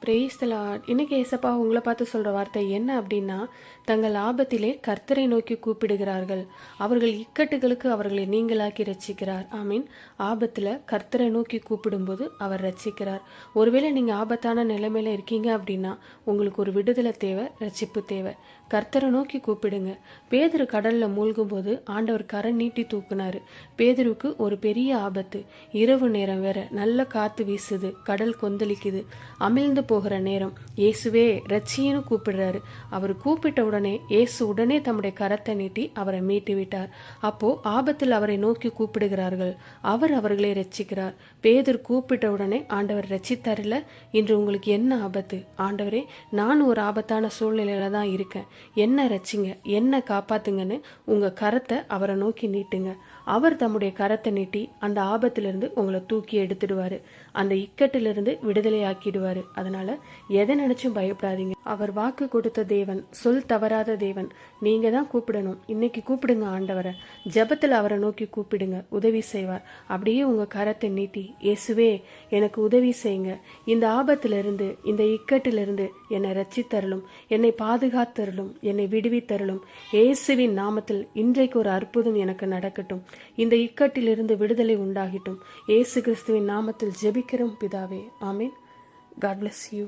Praise the Lord. இன்னைக்கு ஏசப்பா உங்களை பார்த்து சொல்ற வார்த்தை என்ன அப்படின்னா, தங்கள் ஆபத்திலே கர்த்தரை நோக்கி கூப்பிடுகிறார்கள், அவர்கள் இக்கட்டுகளுக்கு அவர்களை நீங்களாக்கி ரட்சிக்கிறார். ஆமீன். ஆபத்துல கர்த்தரை நோக்கி கூப்பிடும்போது அவர் ரட்சிக்கிறார். ஒருவேளை நீங்க ஆபத்தான நிலைமையில இருக்கீங்க அப்படின்னா உங்களுக்கு ஒரு விடுதலை தேவை, ரட்சிப்பு தேவை. கர்த்தரை நோக்கி கூப்பிடுங்க. பேதுரு கடல்ல மூழ்கும் போது ஆண்டவர் கரை நீட்டி தூக்குனாரு. பேதுருக்கு ஒரு பெரிய ஆபத்து, இரவு நேரம் வேற, நல்ல காத்து வீசுது, கடல் கொந்தளிக்குது, அமிழ்ந்து போகிற நேரம். இயேசுவே ரட்சின்னு கூப்பிடுறாரு. அவர் கூப்பிட்ட உடனே இயேசு உடனே தம்முடைய கரத்தை நீட்டி அவரை மீட்டு விட்டார். அப்போ ஆபத்தில் அவரை நோக்கி கூப்பிடுகிறார்கள், அவர் அவர்களை ரட்சிக்கிறார். பேதுரு கூப்பிட்ட உடனே ஆண்டவர் ரட்சித்தாரில்ல. இன்று உங்களுக்கு என்ன ஆபத்து? ஆண்டவரே, நான் ஒரு ஆபத்தான சூழ்நிலையில தான் இருக்கேன், என்ன ரட்சிங்க, என்ன காப்பாத்துங்கன்னு உங்க கரத்தை அவரை நோக்கி நீட்டுங்க. அவர் தம்முடைய கரத்தை நீட்டி அந்த ஆபத்திலிருந்து உங்களை தூக்கி எடுத்துடுவாரு, அந்த இக்கட்டிலிருந்து விடுதலை ஆக்கிடுவாரு. அதனால எதை நினைச்சும் பயப்படாதீங்க. அவர் வாக்கு கொடுத்த தேவன், சொல் தவறாத தேவன். நீங்க தான் கூப்பிடணும். இன்னைக்கு கூப்பிடுங்க ஆண்டவரை. ஜெபத்துல அவரை நோக்கி கூப்பிடுங்க, உதவி செய்வார். அப்படியே உங்க கரத்தை நீட்டி, இயேசுவே எனக்கு உதவி செய்யுங்க, இந்த ஆபத்திலிருந்து, இந்த இக்கட்டிலிருந்து என்னை ரட்சித்தருளும், என்னை பாதுகாத்தருளும், என்னை விடுவித்தருளும். இயேசுவின் நாமத்தில் இன்றைக்கு ஒரு அற்புதம் எனக்கு நடக்கட்டும், இந்த இக்கட்டிலிருந்து விடுதலை உண்டாகட்டும். இயேசு கிறிஸ்துவின் நாமத்தில் ஜெபிக்கிறோம் பிதாவே, ஆமீன். God bless you.